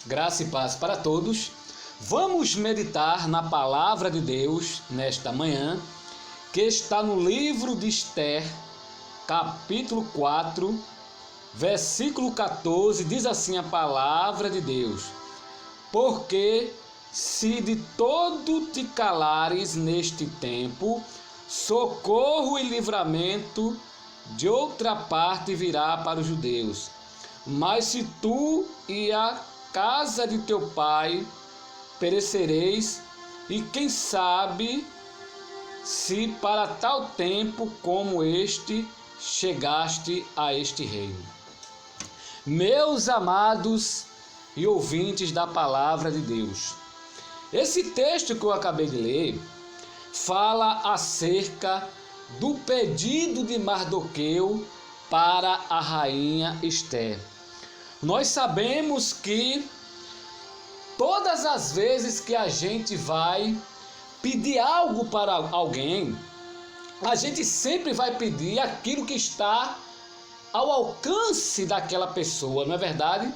Graça e paz para todos. Vamos meditar na palavra de Deus nesta manhã, que está no livro de Esther, capítulo 4, versículo 14, diz assim a palavra de Deus: Porque se de todo te calares neste tempo, socorro e livramento de outra parte virá para os judeus. Mas se tu e a casa de teu pai perecereis, e quem sabe se para tal tempo como este chegaste a este reino. Meus amados e ouvintes da palavra de Deus, esse texto que eu acabei de ler fala acerca do pedido de Mardoqueu para a rainha Esther. Nós sabemos que todas as vezes que a gente vai pedir algo para alguém, a gente sempre vai pedir aquilo que está ao alcance daquela pessoa, não é verdade?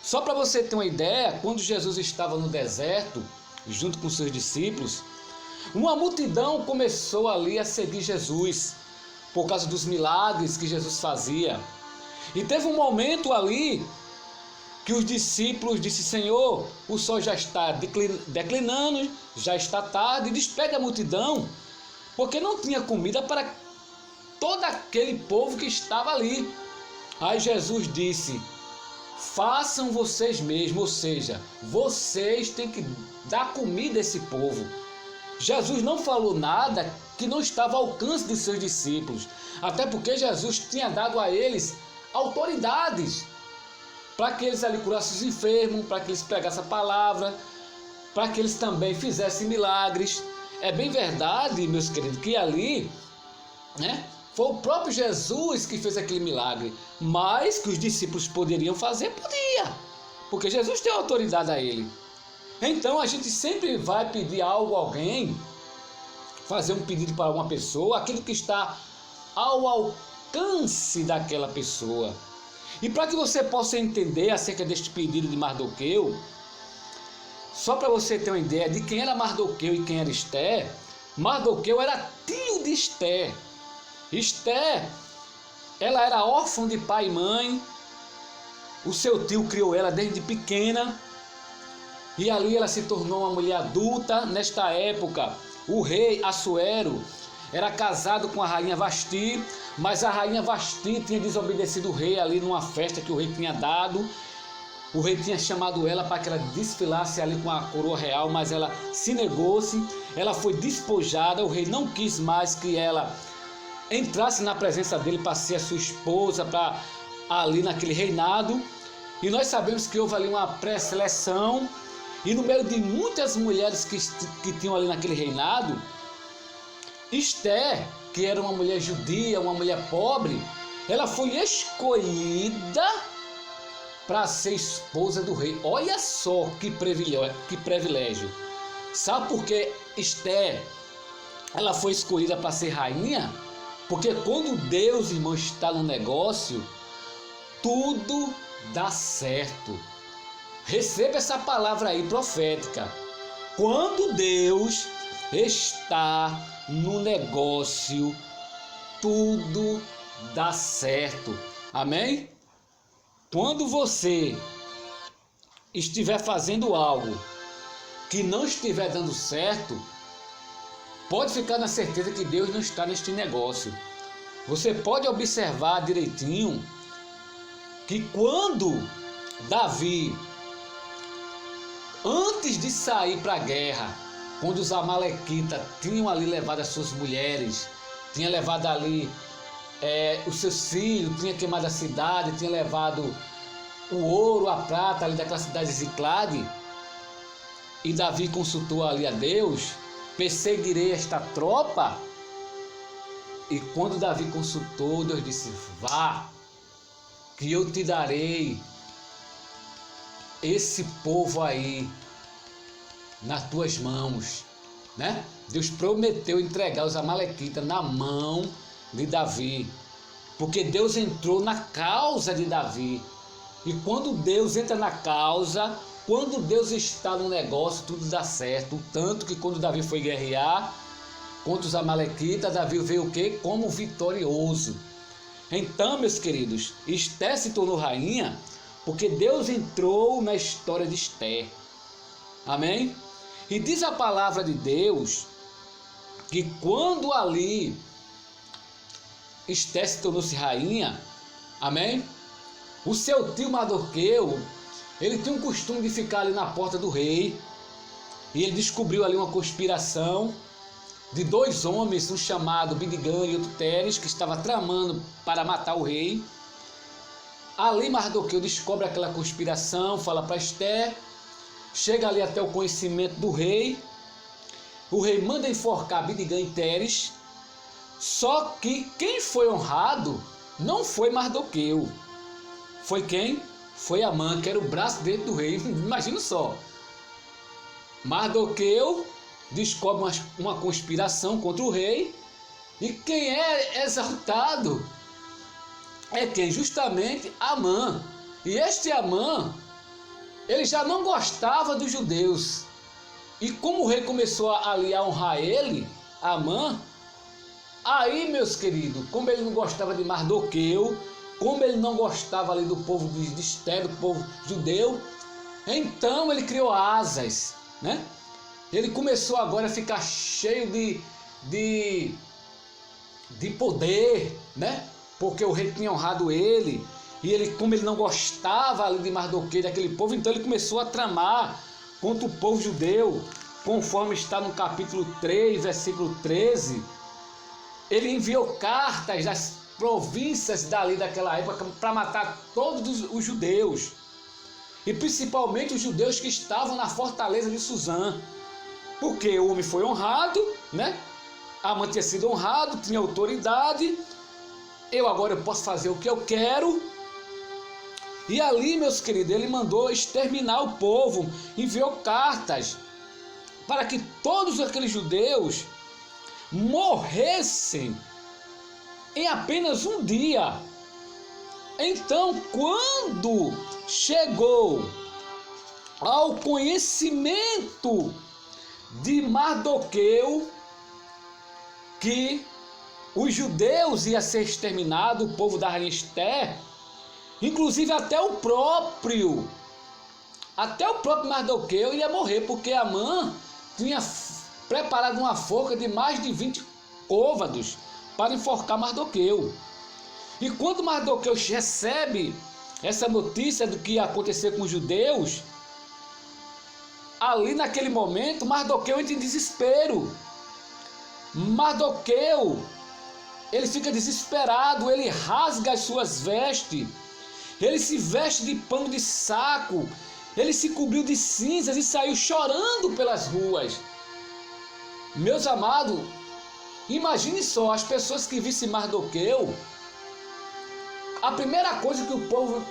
Só para você ter uma ideia, quando Jesus estava no deserto, junto com seus discípulos, uma multidão começou ali a seguir Jesus, por causa dos milagres que Jesus fazia. E teve um momento ali que os discípulos disseram: Senhor, o sol já está declinando, já está tarde, despede a multidão, porque não tinha comida para todo aquele povo que estava ali. Aí Jesus disse: façam vocês mesmos, ou seja, vocês têm que dar comida a esse povo. Jesus não falou nada que não estava ao alcance de seus discípulos, até porque Jesus tinha dado a eles autoridades para que eles ali curassem os enfermos, para que eles pregassem a palavra, para que eles também fizessem milagres. É bem verdade, meus queridos, que ali, foi o próprio Jesus que fez aquele milagre, mas que os discípulos poderiam fazer, podia, porque Jesus tem autoridade a ele. Então a gente sempre vai pedir algo a alguém, fazer um pedido para uma pessoa, aquilo que está ao alcance daquela pessoa. E para que você possa entender acerca deste pedido de Mardoqueu, só para você ter uma ideia de quem era Mardoqueu e quem era Esther, Mardoqueu era tio de Esther. Esther, ela era órfã de pai e mãe, o seu tio criou ela desde pequena, e ali ela se tornou uma mulher adulta. Nesta época, o rei Assuero era casado com a rainha Vasti, mas a rainha Vasti tinha desobedecido o rei ali numa festa que o rei tinha dado. O rei tinha chamado ela para que ela desfilasse ali com a coroa real, mas ela se negou-se, ela foi despojada. O rei não quis mais que ela entrasse na presença dele para ser a sua esposa, para ali naquele reinado. E nós sabemos que houve ali uma pré-seleção, e no meio de muitas mulheres que tinham ali naquele reinado, Esther, que era uma mulher judia, uma mulher pobre, ela foi escolhida para ser esposa do rei. Olha só que privilégio. Sabe por que Esther ela foi escolhida para ser rainha? Porque quando Deus, irmão, está no negócio, tudo dá certo. Receba essa palavra aí profética. Quando Deus está no negócio, tudo dá certo. Amém? Quando você estiver fazendo algo que não estiver dando certo, pode ficar na certeza que Deus não está neste negócio. Você pode observar direitinho que quando Davi, antes de sair para a guerra, quando os amalequitas tinham ali levado as suas mulheres, tinha levado ali os seus filhos, tinha queimado a cidade, tinha levado o ouro, a prata ali daquela cidade de Ziclade, e Davi consultou ali a Deus: perseguirei esta tropa? E quando Davi consultou, Deus disse: vá, que eu te darei esse povo aí nas tuas mãos, Deus prometeu entregar os amalequitas na mão de Davi, porque Deus entrou na causa de Davi. E quando Deus entra na causa, quando Deus está no negócio, tudo dá certo. Tanto que quando Davi foi guerrear contra os amalequitas, Davi veio o quê? Como vitorioso. Então, meus queridos, Esther se tornou rainha porque Deus entrou na história de Esther. Amém? E diz a palavra de Deus que quando ali Esther se tornou-se rainha, amém? O seu tio Mardoqueu, ele tinha um costume de ficar ali na porta do rei, e ele descobriu ali uma conspiração de dois homens, um chamado Bigdan e outro Teres, que estava tramando para matar o rei. Ali Mardoqueu descobre aquela conspiração, fala para Esther, chega ali até o conhecimento do rei. O rei manda enforcar Bigdan e Teres. Só que quem foi honrado não foi Mardoqueu. Foi quem? Foi Amã, que era o braço direito do rei. Imagina só. Mardoqueu descobre uma conspiração contra o rei. E quem é exaltado é quem? Justamente Amã. E este Amã, ele já não gostava dos judeus. E como o rei começou ali a honrar ele, Amã, aí, meus queridos, como ele não gostava de Mardoqueu, como ele não gostava ali do povo de Esther, do povo judeu, então ele criou asas, né? Ele começou agora a ficar cheio de poder, né? Porque o rei tinha honrado ele, e ele, como ele não gostava ali de Mardoqueu, daquele povo, então ele começou a tramar contra o povo judeu, conforme está no capítulo 3, versículo 13. Ele enviou cartas das províncias dali daquela época para matar todos os judeus, e principalmente os judeus que estavam na fortaleza de Suzã, porque o homem foi honrado, né? Amã tinha sido honrado, tinha autoridade. Agora eu posso fazer o que eu quero. E ali, meus queridos, ele mandou exterminar o povo, enviou cartas para que todos aqueles judeus morressem em apenas um dia. Então, quando chegou ao conhecimento de Mardoqueu que os judeus iam ser exterminados, o povo da rainha Esther, inclusive até o próprio Mardoqueu ia morrer, porque Amã tinha preparado uma forca de mais de 20 côvados para enforcar Mardoqueu. E quando Mardoqueu recebe essa notícia do que ia acontecer com os judeus, ali naquele momento Mardoqueu entra em desespero. Mardoqueu, ele fica desesperado, ele rasga as suas vestes, ele se veste de pano de saco, ele se cobriu de cinzas e saiu chorando pelas ruas. Meus amados, imagine só, as pessoas que vissem Mardoqueu, a primeira coisa que o povo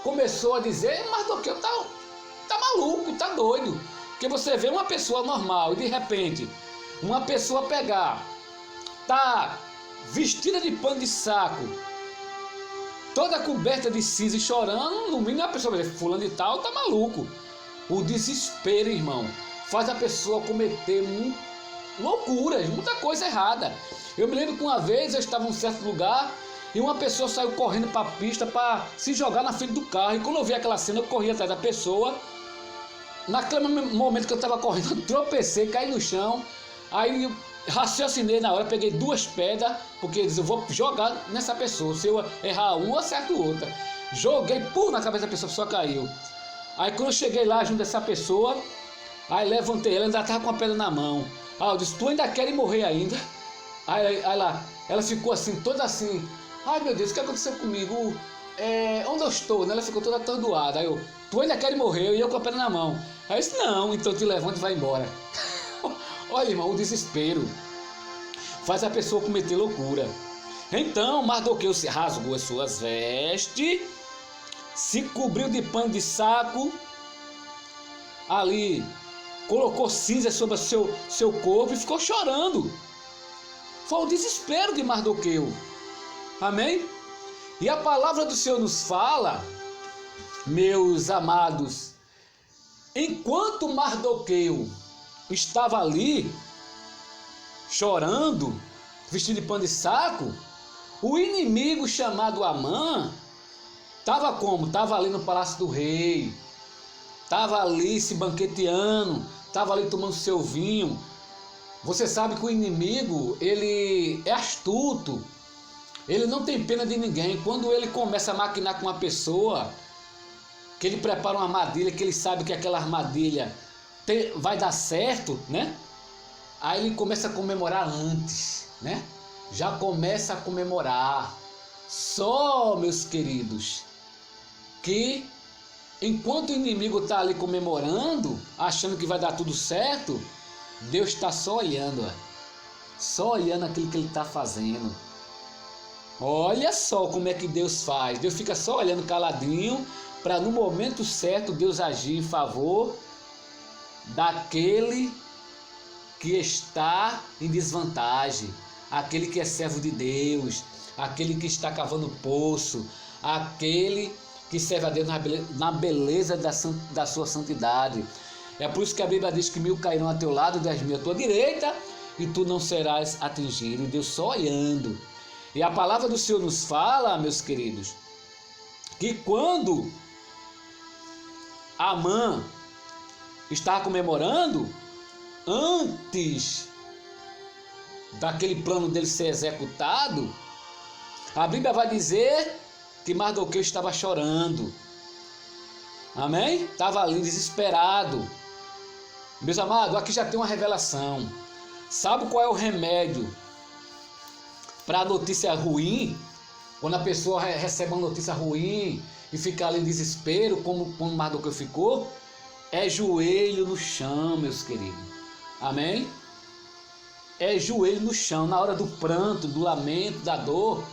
começou a dizer: Mardoqueu tá maluco, tá doido. Porque você vê uma pessoa normal e de repente uma pessoa pegar, tá vestida de pano de saco, toda coberta de cinza e chorando, no mínimo a pessoa vai dizer: fulano de tal tá maluco. O desespero, irmão, faz a pessoa cometer loucuras, muita coisa errada. Eu me lembro que uma vez eu estava em um certo lugar e uma pessoa saiu correndo para a pista para se jogar na frente do carro, e quando eu vi aquela cena eu corri atrás da pessoa. Naquele momento que eu estava correndo, eu tropecei, caí no chão, aí raciocinei na hora, peguei 2 pedras, porque eu vou jogar nessa pessoa, se eu errar uma, eu acerto outra. Joguei na cabeça da pessoa, a pessoa caiu. Aí quando eu cheguei lá junto dessa pessoa, aí levantei ela, ainda estava com a pedra na mão. Aí eu disse: tu ainda quer morrer ainda? Aí ela ficou assim, toda assim: ai meu Deus, o que aconteceu comigo? Onde eu estou? Ela ficou toda atordoada. Aí eu: tu ainda quer morrer? E eu com a pedra na mão. Aí eu disse: não, então te levanta e vai embora. Olha, irmão, o desespero faz a pessoa cometer loucura. Então Mardoqueu se rasgou as suas vestes, se cobriu de pano de saco, ali colocou cinza sobre o seu corpo e ficou chorando. Foi o desespero de Mardoqueu. Amém? E a palavra do Senhor nos fala, meus amados, enquanto Mardoqueu estava ali, chorando, vestido de pano de saco, o inimigo chamado Amã estava como? Estava ali no palácio do rei, estava ali se banqueteando, estava ali tomando seu vinho. Você sabe que o inimigo, ele é astuto, ele não tem pena de ninguém. Quando ele começa a maquinar com uma pessoa, que ele prepara uma armadilha, que ele sabe que aquela armadilha vai dar certo, né? Aí ele começa a comemorar antes, né? Já começa a comemorar. Só, meus queridos, que enquanto o inimigo está ali comemorando, achando que vai dar tudo certo, Deus está só olhando, só olhando aquilo que ele está fazendo. Olha só como é que Deus faz. Deus fica só olhando caladinho, para no momento certo Deus agir em favor daquele que está em desvantagem, aquele que é servo de Deus, aquele que está cavando poço, aquele que serve a Deus na beleza da sua santidade. É por isso que a Bíblia diz que 1000 cairão a teu lado, 10.000 à tua direita, e tu não serás atingido. E Deus só olhando. E a palavra do Senhor nos fala, meus queridos, que quando Amã estava comemorando, antes daquele plano dele ser executado, a Bíblia vai dizer que Mardoqueu estava chorando. Amém? Estava ali desesperado. Meus amados, aqui já tem uma revelação. Sabe qual é o remédio para a notícia ruim? Quando a pessoa recebe uma notícia ruim e fica ali em desespero, como Mardoqueu ficou, é joelho no chão, meus queridos. Amém? É joelho no chão. Na hora do pranto, do lamento, da dor,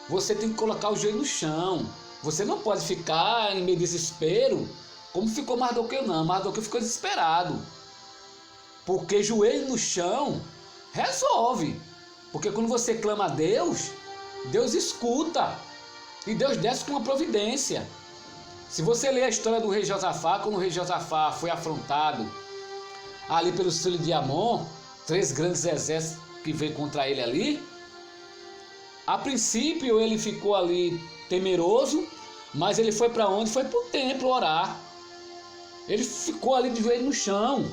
você tem que colocar o joelho no chão. Você não pode ficar em meio de desespero, como ficou Mardoqueu, não. Mardoqueu ficou desesperado. Porque joelho no chão resolve. Porque quando você clama a Deus, Deus escuta. E Deus desce com uma providência. Se você ler a história do rei Josafá, quando o rei Josafá foi afrontado ali pelos filhos de Amon, 3 grandes exércitos que veio contra ele ali, a princípio ele ficou ali temeroso, mas ele foi para onde? Foi para o templo orar. Ele ficou ali de joelho no chão,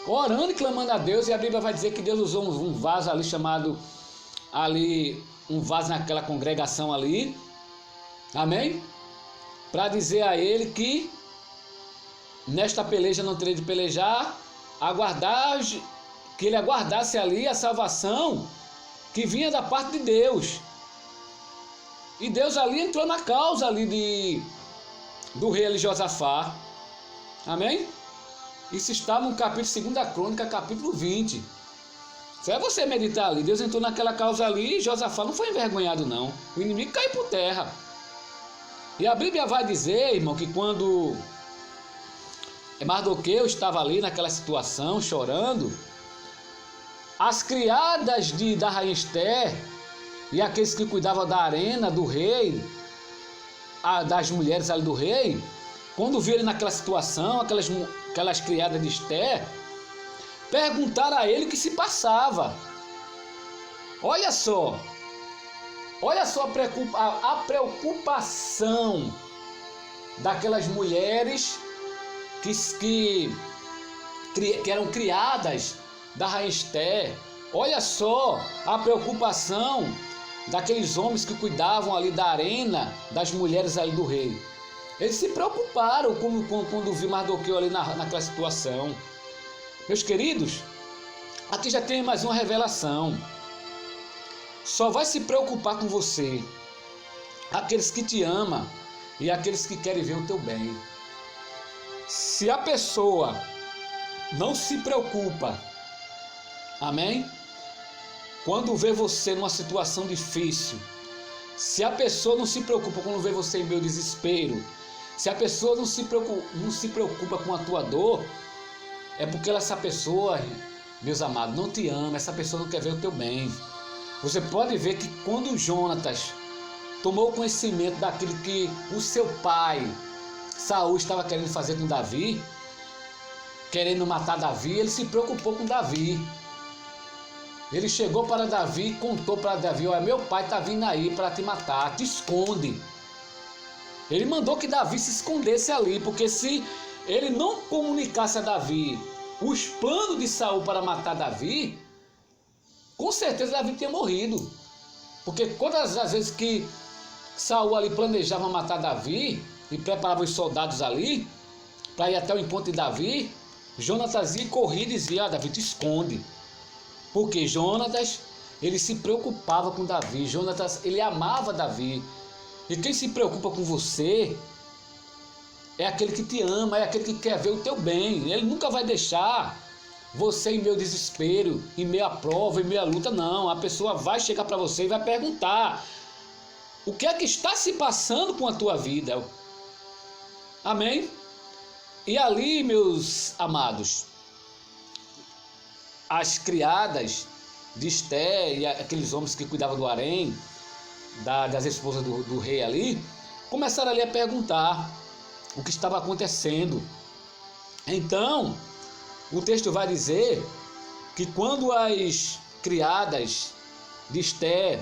orando e clamando a Deus. E a Bíblia vai dizer que Deus usou um vaso ali chamado, ali, um vaso naquela congregação ali, amém? Para dizer a ele que nesta peleja não teria de pelejar, que ele aguardasse ali a salvação que vinha da parte de Deus. E Deus ali entrou na causa ali do rei ali Josafá. Amém? Isso está no capítulo 2 Crônica, capítulo 20. Só é você meditar ali. Deus entrou naquela causa ali e Josafá não foi envergonhado, não. O inimigo caiu por terra. E a Bíblia vai dizer, irmão, que quando Mardoqueu estava ali naquela situação, chorando, as criadas da rainha Esther e aqueles que cuidavam da arena do rei, das mulheres ali do rei, quando viram ele naquela situação, aquelas criadas de Esther, perguntaram a ele o que se passava. Olha só a preocupação daquelas mulheres que eram criadas da rainha Esther. Olha só a preocupação daqueles homens que cuidavam ali da arena das mulheres ali do rei. Eles se preocuparam quando viu Mardoqueu ali naquela situação. Meus queridos, aqui já tem mais uma revelação. Só vai se preocupar com você aqueles que te amam e aqueles que querem ver o teu bem. Se a pessoa não se preocupa, amém? Quando vê você numa situação difícil, se a pessoa não se preocupa quando vê você em meio desespero, se a pessoa não se preocupa com a tua dor, é porque essa pessoa, meus amados, não te ama, essa pessoa não quer ver o teu bem. Você pode ver que quando Jonatas tomou conhecimento daquilo que o seu pai, Saul, estava querendo fazer com Davi, querendo matar Davi, ele se preocupou com Davi. Ele chegou para Davi e contou para Davi: olha, meu pai está vindo aí para te matar, te esconde. Ele mandou que Davi se escondesse ali, porque se ele não comunicasse a Davi os planos de Saul para matar Davi, com certeza Davi tinha morrido. Porque todas as vezes que Saul ali planejava matar Davi e preparava os soldados ali para ir até o encontro de Davi, Jonatas ia correr e dizia: Davi, te esconde. Porque Jonatas, ele se preocupava com Davi. Jonatas, ele amava Davi. E quem se preocupa com você é aquele que te ama, é aquele que quer ver o teu bem. Ele nunca vai deixar você em meio desespero, em meio à prova, em meio à luta, não. A pessoa vai chegar para você e vai perguntar: o que é que está se passando com a tua vida? Amém? E ali, meus amados, as criadas de Esté e aqueles homens que cuidavam do harém, das esposas do rei ali, começaram ali a perguntar o que estava acontecendo. Então, o texto vai dizer que quando as criadas de Esté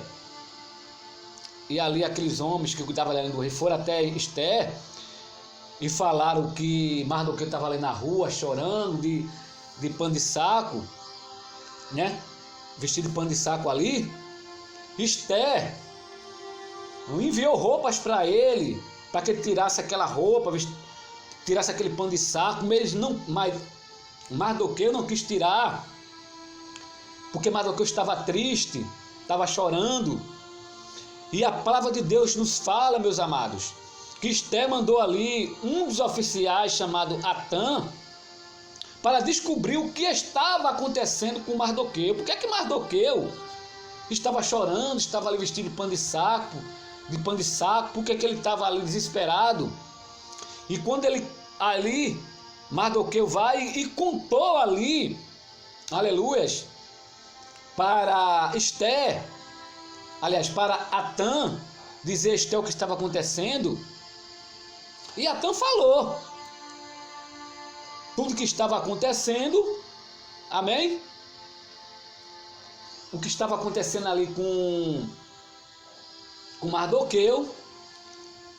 e ali aqueles homens que cuidavam do rei foram até Esté e falaram que Mardoqueu estava ali na rua chorando de pano de saco, né? Vestido de pano de saco ali, Esté enviou roupas para ele, para que ele tirasse aquela roupa, tirasse aquele pano de saco, mas Mardoqueu não quis tirar, porque Mardoqueu estava triste, estava chorando. E a palavra de Deus nos fala, meus amados, que Esté mandou ali um dos oficiais chamado Atã para descobrir o que estava acontecendo com Mardoqueu. Por que é que Mardoqueu estava chorando, estava ali vestido de pano de saco, por que é que ele estava ali desesperado? E quando ele ali, Mardoqueu vai e contou ali, aleluias, para Esté, aliás, para Atã, dizer a Esté o que estava acontecendo. E Atã falou tudo que estava acontecendo, amém? O que estava acontecendo ali com Mardoqueu.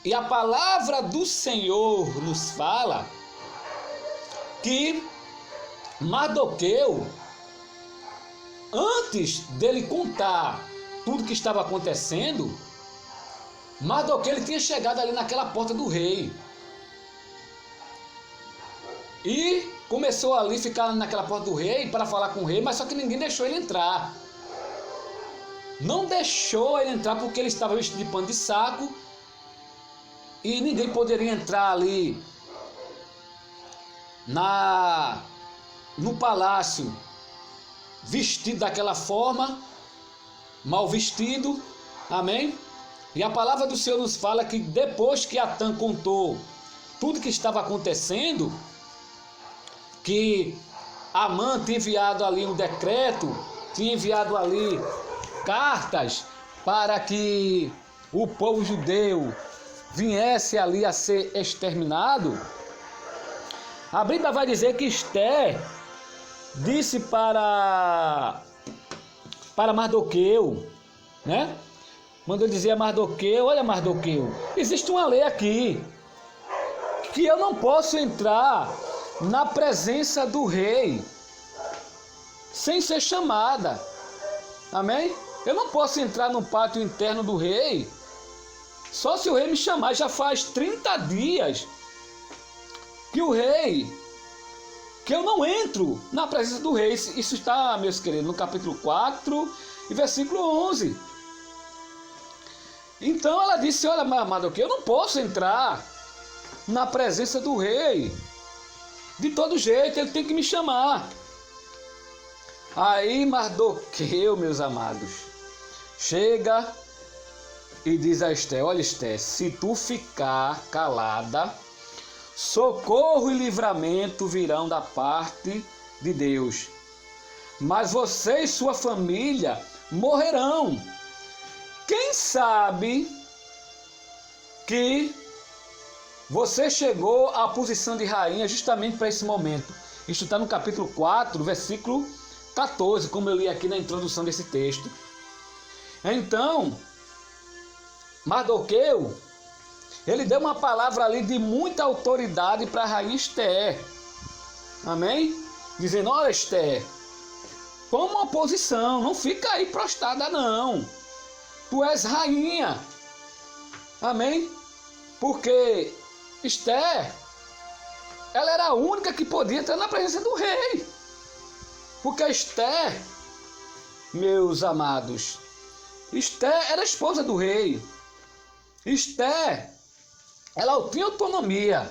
E a palavra do Senhor nos fala que Mardoqueu, antes dele contar tudo que estava acontecendo, Mardoqueu ele tinha chegado ali naquela porta do rei. E começou ali a ficar naquela porta do rei para falar com o rei, mas só que ninguém deixou ele entrar. Não deixou ele entrar porque ele estava vestido de pano de saco e ninguém poderia entrar ali no palácio vestido daquela forma, mal vestido, amém? E a palavra do Senhor nos fala que depois que Atã contou tudo que estava acontecendo, que Amã tinha enviado ali um decreto, tinha enviado ali cartas para que o povo judeu viesse ali a ser exterminado. A Bíblia vai dizer que Esté disse para Mardoqueu, né? Mandou dizer a Mardoqueu: olha, Mardoqueu, existe uma lei aqui que eu não posso entrar na presença do rei sem ser chamada, amém? Eu não posso entrar no pátio interno do rei só se o rei me chamar. Já faz 30 dias que eu não entro na presença do rei. Isso está, meus queridos, no capítulo 4 e versículo 11. Então ela disse: olha, Mardoqueu, eu não posso entrar na presença do rei de todo jeito, ele tem que me chamar. Aí Mardoqueu, meus amados, chega e diz a Esté: olha, Esté, se tu ficar calada, socorro e livramento virão da parte de Deus, mas você e sua família morrerão. Quem sabe que você chegou à posição de rainha justamente para esse momento. Isso está no capítulo 4, versículo 14, como eu li aqui na introdução desse texto. Então, Mardoqueu, ele deu uma palavra ali de muita autoridade para a rainha Esther. Amém? Dizendo, olha Esther, toma uma posição, não fica aí prostrada não. Tu és rainha. Amém? Porque Esther, ela era a única que podia entrar na presença do rei. Porque Esther, meus amados, Esther era esposa do rei. Esther, ela tinha autonomia.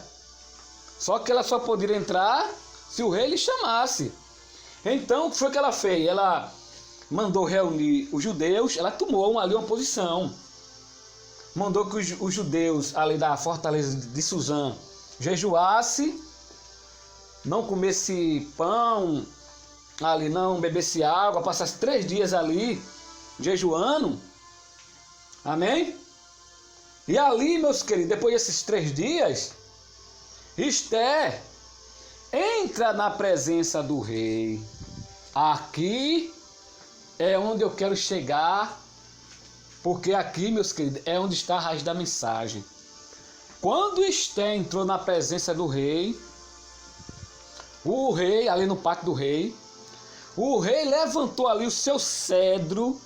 Só que ela só poderia entrar se o rei lhe chamasse. Então, o que foi que ela fez? Ela mandou reunir os judeus, ela tomou ali uma posição. Mandou que os judeus ali da fortaleza de Suzã jejuasse, não comesse pão, ali não bebesse água, passasse 3 dias ali jejuando. Amém? E ali, meus queridos, depois desses 3 dias, Esther entra na presença do rei. Aqui é onde eu quero chegar, porque aqui, meus queridos, é onde está a raiz da mensagem. Quando Esther entrou na presença do rei, o rei, ali no pátio do rei, o rei levantou ali o seu cedro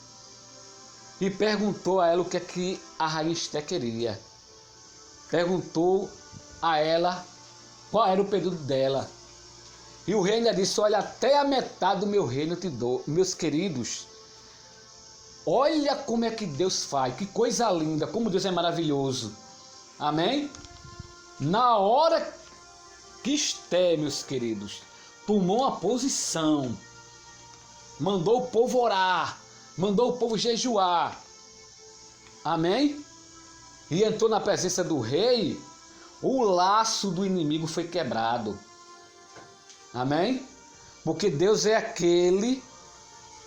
e perguntou a ela o que é que a rainha Esther queria. Perguntou a ela qual era o pedido dela. E o rei ainda disse, olha, até a metade do meu reino eu te dou. Meus queridos, olha como é que Deus faz, que coisa linda, como Deus é maravilhoso. Amém? Na hora que Esther, meus queridos, tomou uma posição, mandou o povo orar, mandou o povo jejuar. Amém? E entrou na presença do rei, o laço do inimigo foi quebrado. Amém? Porque Deus é aquele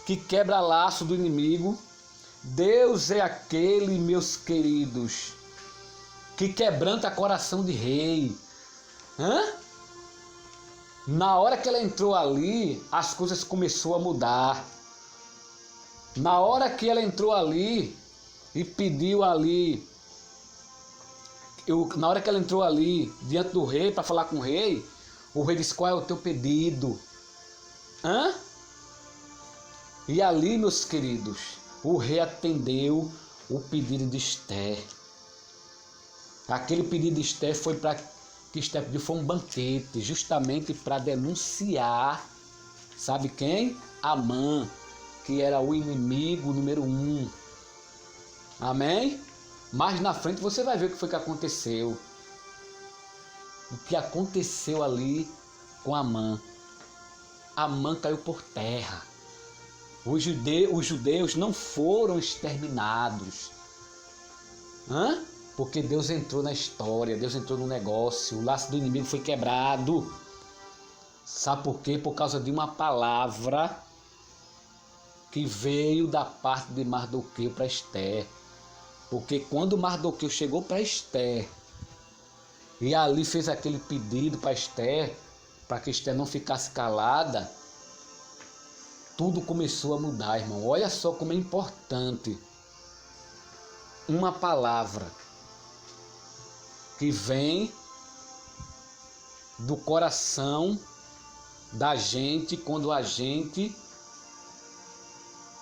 que quebra laço do inimigo. Deus é aquele, meus queridos, que quebranta coração de rei. Na hora que ela entrou ali, as coisas começaram a mudar. Na hora que ela entrou ali e pediu ali, na hora que ela entrou ali diante do rei para falar com o rei disse, qual é o teu pedido? E ali, meus queridos, o rei atendeu o pedido de Esther. Aquele pedido de Esther foi para que Esther pediu, foi um banquete, justamente para denunciar, sabe quem? Amã, que era o inimigo número 1. Amém? Mais na frente você vai ver o que foi que aconteceu. O que aconteceu ali com Amã. Amã caiu por terra. Os judeus não foram exterminados. Porque Deus entrou na história, Deus entrou no negócio, o laço do inimigo foi quebrado. Sabe por quê? Por causa de uma palavra que veio da parte de Mardoqueu para Esther. Porque quando Mardoqueu chegou para Esther e ali fez aquele pedido para Esther, para que Esther não ficasse calada, tudo começou a mudar, irmão. Olha só como é importante uma palavra que vem do coração da gente quando a gente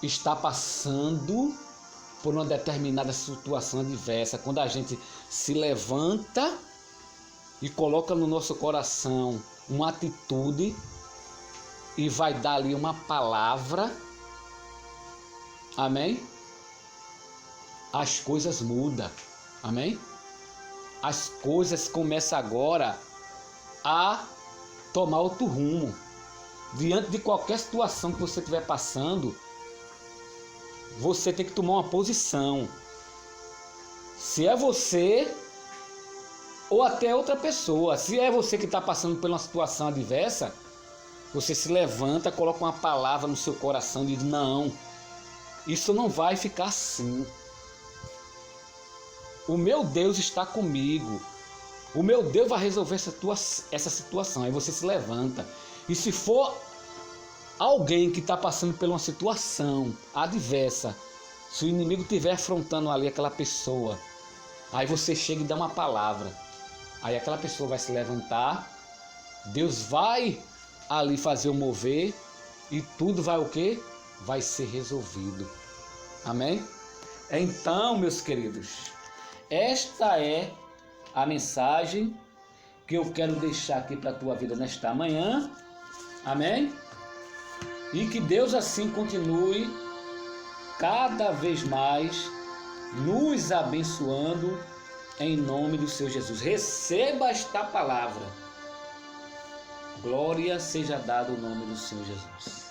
está passando por uma determinada situação adversa, quando a gente se levanta e coloca no nosso coração uma atitude e vai dar ali uma palavra, amém? As coisas mudam, amém? As coisas começam agora a tomar outro rumo. Diante de qualquer situação que você estiver passando, você tem que tomar uma posição. Se é você ou até outra pessoa. Se é você que está passando por uma situação adversa, você se levanta, coloca uma palavra no seu coração e diz, não, isso não vai ficar assim. O meu Deus está comigo. O meu Deus vai resolver essa situação. Aí você se levanta E se for alguém que está passando por uma situação adversa, se o inimigo estiver afrontando ali aquela pessoa, aí você chega e dá uma palavra. Aí aquela pessoa vai se levantar, Deus vai ali fazer o mover e tudo vai o quê? Vai ser resolvido. Amém? Então, meus queridos, esta é a mensagem que eu quero deixar aqui para a tua vida nesta manhã. Amém? E que Deus assim continue cada vez mais nos abençoando em nome do Senhor Jesus. Receba esta palavra. Glória seja dada ao nome do Senhor Jesus.